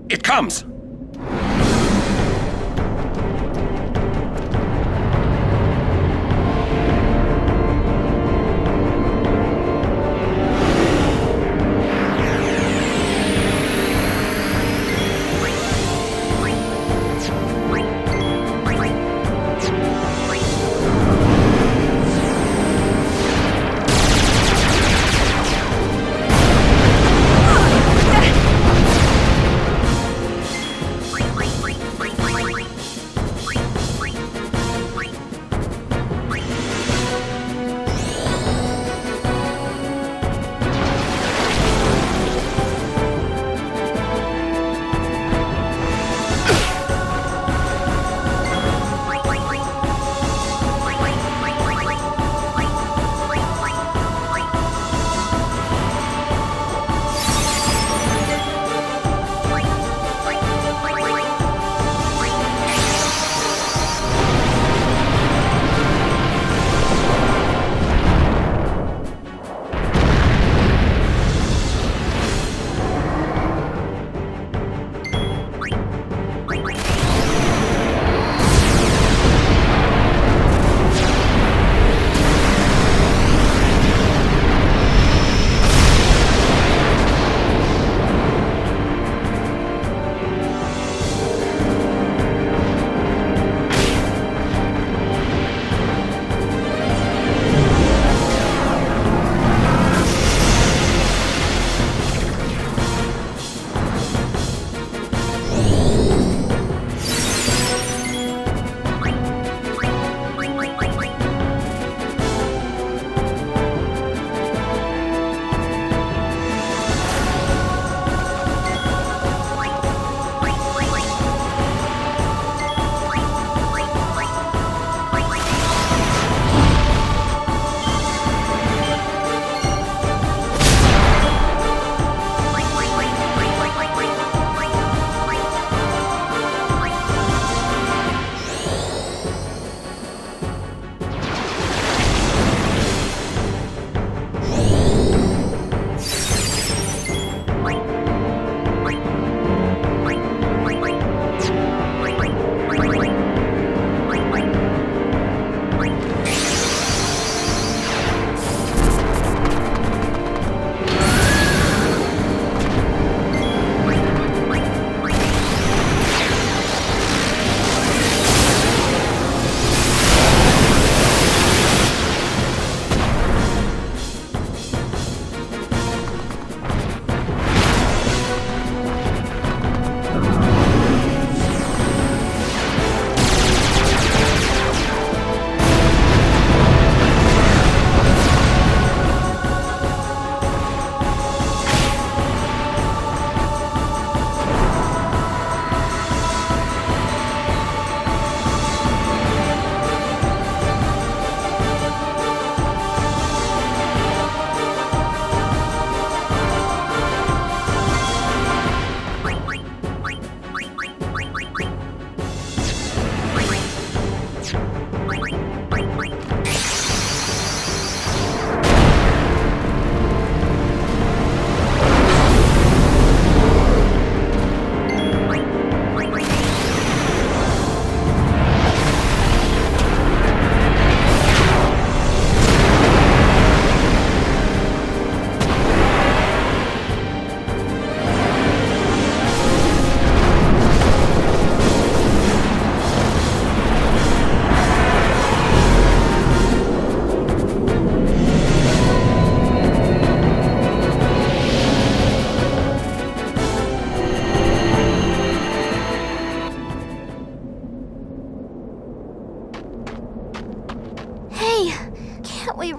It comes!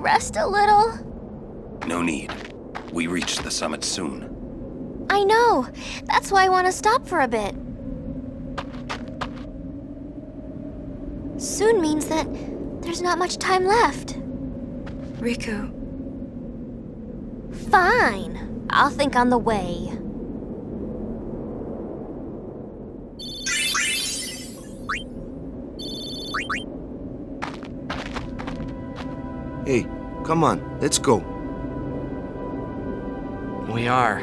Rest a little? No need. We reach the summit soon. I know. That's why I want to stop for a bit. Soon means that there's not much time left. Riku. Fine. I'll think on the way. Hey, come on, let's go. We are.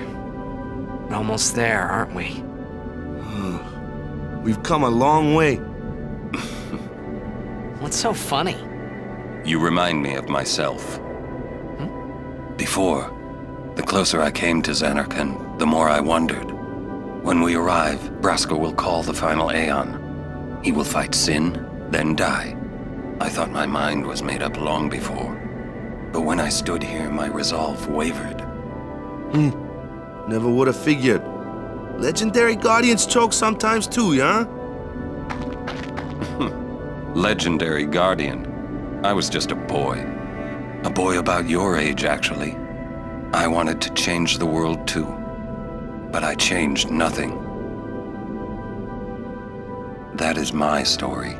Almost there, aren't we? We've come a long way. What's so funny? You remind me of myself. Before, the closer I came to Zanarkand, the more I wondered. When we arrive, Braska will call the final Aeon. He will fight sin, then die. I thought my mind was made up long before. But when I stood here, my resolve wavered. Never would have figured. Legendary Guardians choke sometimes too, yeah? Legendary Guardian. I was just a boy. A boy about your age, actually. I wanted to change the world too. But I changed nothing. That is my story.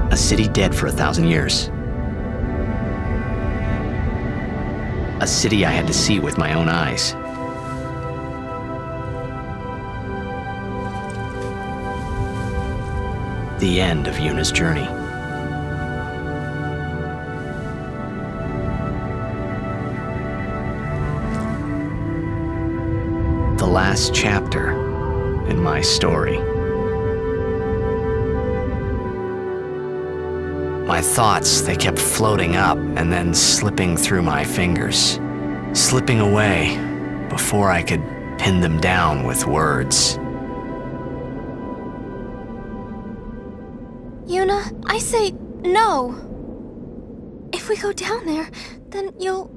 A city dead for 1,000 years. A city I had to see with my own eyes. The end of Yuna's journey. The last chapter in my story. My thoughts, they kept floating up and then slipping through my fingers, slipping away before I could pin them down with words. Yuna, I say no. If we go down there, then you'll...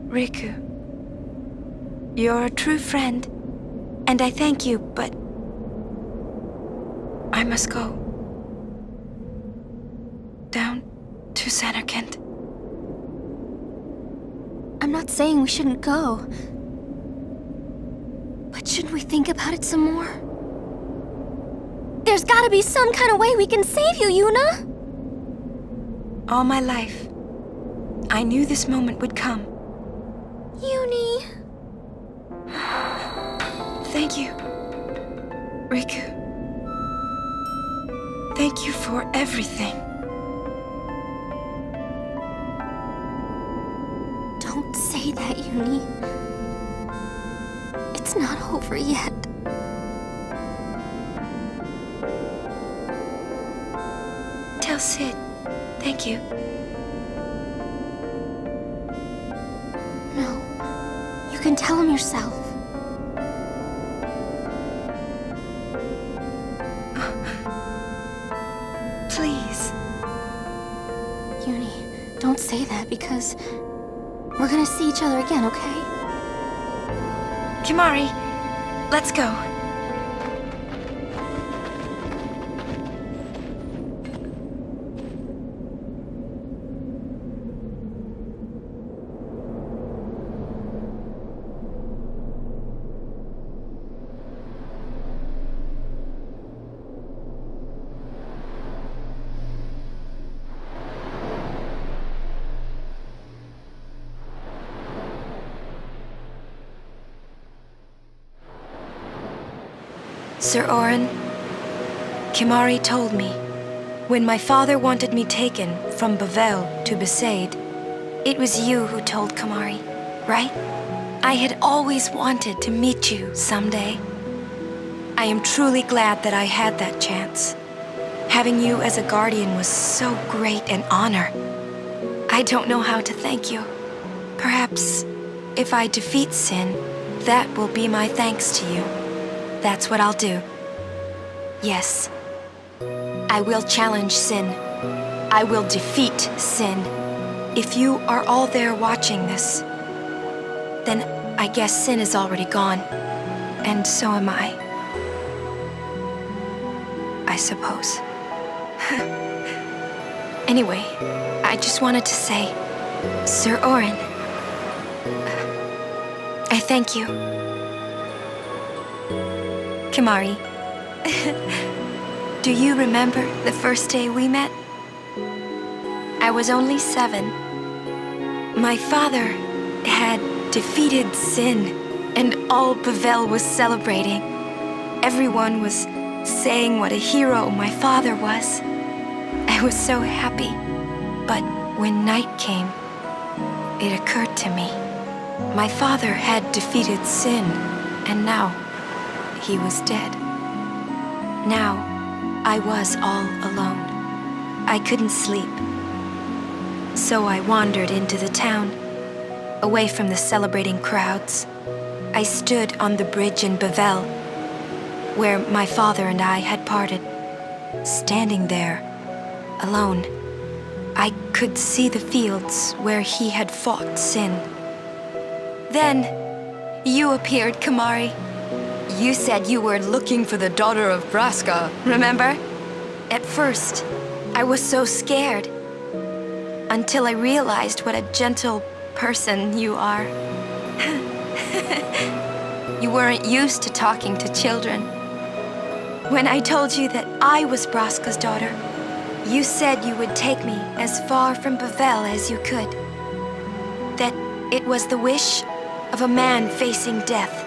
Riku. You're a true friend, and I thank you, but I must go. Down to Zanarkand. I'm not saying we shouldn't go. But shouldn't we think about it some more? There's gotta be some kind of way we can save you, Yuna! All my life, I knew this moment would come. Yuni... Thank you, Riku. Thank you for everything. Don't say that, Yuni. It's not over yet. Tell Sid, thank you. No, you can tell him yourself. Please. Yuni, don't say that because we're gonna see each other again, okay? Kimari, let's go. Sir Orin, Kimari told me, when my father wanted me taken from Bavel to Besaid, it was you who told Kimari, right? I had always wanted to meet you someday. I am truly glad that I had that chance. Having you as a guardian was so great an honor. I don't know how to thank you. Perhaps, if I defeat Sin, that will be my thanks to you. That's what I'll do. Yes. I will challenge sin. I will defeat sin. If you are all there watching this, then I guess sin is already gone. And so am I suppose. Anyway, I just wanted to say, Sir Orin, I thank you. Kimahri, do you remember the first day we met? I was only 7. My father had defeated sin, and all Bevelle was celebrating. Everyone was saying what a hero my father was. I was so happy. But when night came, it occurred to me. My father had defeated sin, and now he was dead. Now I was all alone. I couldn't sleep. So I wandered into the town, away from the celebrating crowds. I stood on the bridge in Bevelle, where my father and I had parted. Standing there, alone, I could see the fields where he had fought sin. Then, you appeared, Kimahri. You said you were looking for the daughter of Braska, remember? At first, I was so scared, until I realized what a gentle person you are. You weren't used to talking to children. When I told you that I was Braska's daughter, you said you would take me as far from Bevelle as you could. That it was the wish of a man facing death.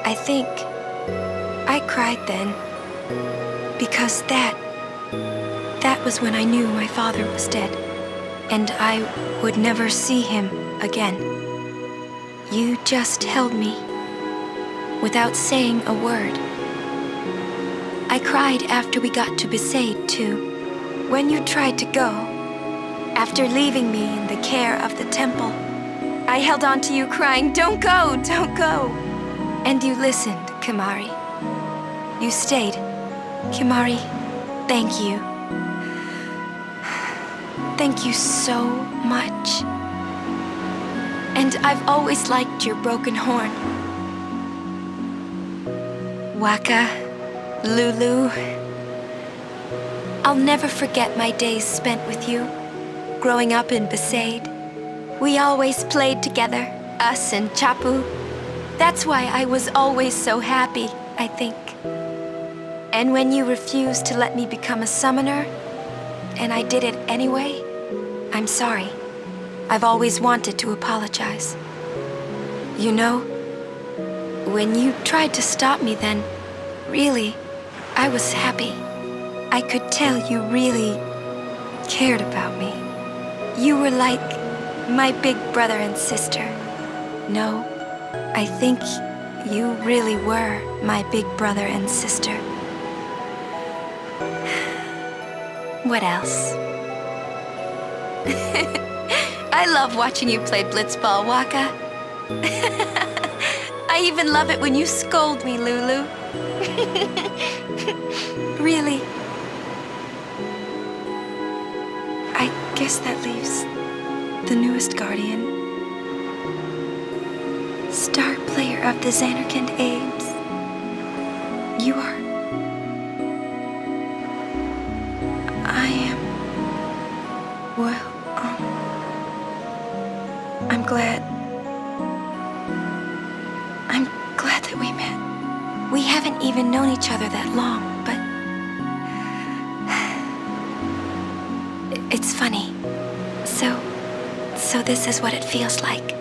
I think I cried then, because that was when I knew my father was dead, and I would never see him again. You just held me, without saying a word. I cried after we got to Besaid, too. When you tried to go, after leaving me in the care of the temple, I held on to you crying, "Don't go, don't go." And you listened, Kimahri. You stayed. Kimahri, thank you. Thank you so much. And I've always liked your broken horn. Wakka, Lulu, I'll never forget my days spent with you, growing up in Besaid. We always played together, us and Chapu. That's why I was always so happy, I think. And when you refused to let me become a summoner, and I did it anyway, I'm sorry. I've always wanted to apologize. You know, when you tried to stop me then, really, I was happy. I could tell you really cared about me. You were like my big brother and sister. No, I think you really were my big brother and sister. What else? I love watching you play blitzball, Wakka. I even love it when you scold me, Lulu. Really. I guess that leaves the newest guardian. Star player of the Zanarkand Abes. You are. I am. Well, I'm glad. I'm glad that we met. We haven't even known each other that long, but it's funny. So this is what it feels like.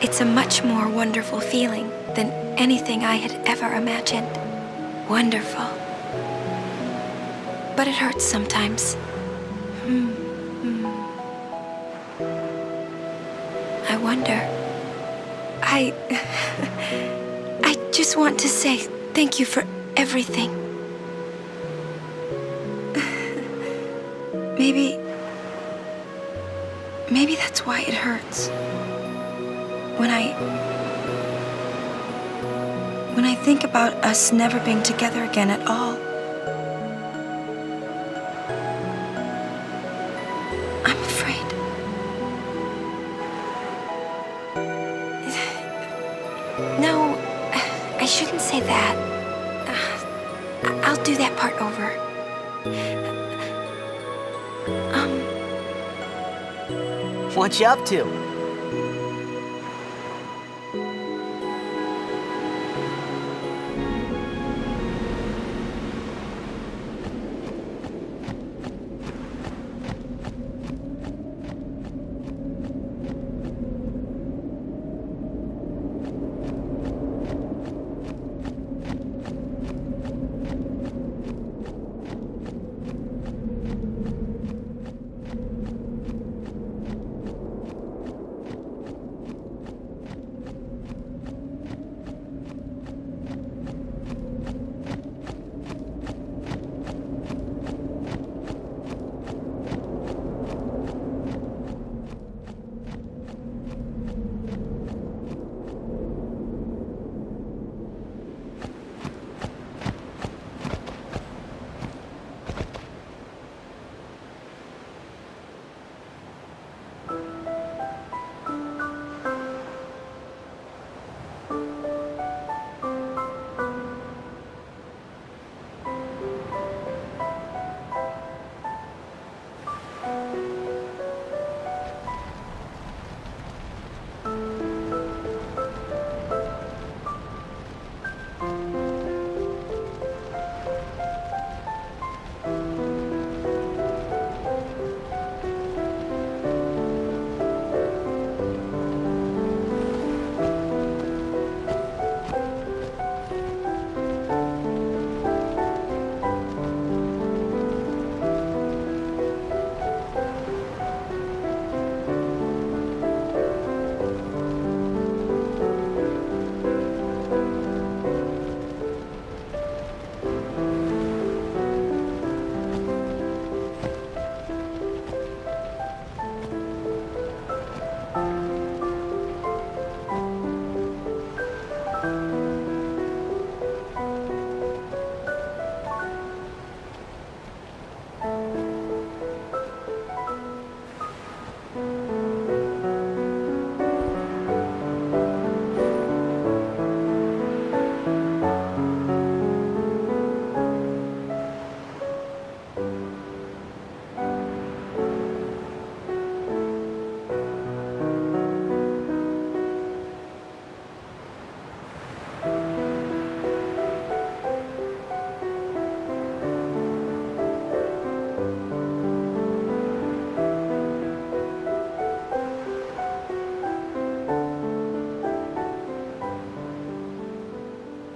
It's a much more wonderful feeling than anything I had ever imagined. Wonderful. But it hurts sometimes. I wonder. I just want to say thank you for everything. Maybe that's why it hurts. When when I think about us never being together again at all, I'm afraid. No, I shouldn't say that. I'll do that part over. What you up to?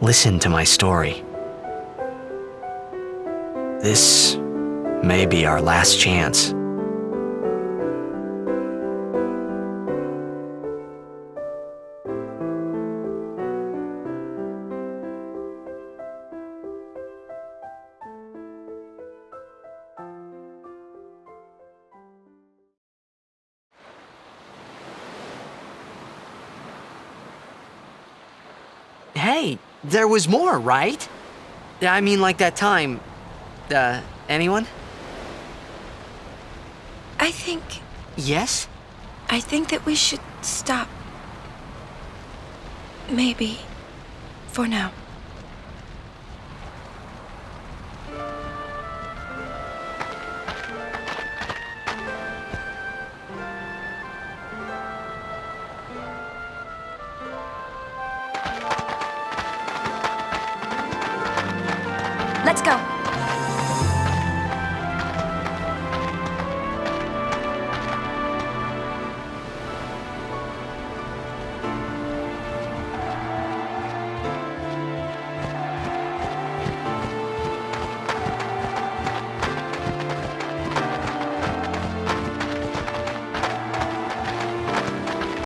Listen to my story. This may be our last chance. Hey, there was more, right? I mean, like that time. Anyone? I think Yes? that we should stop. Maybe. For now.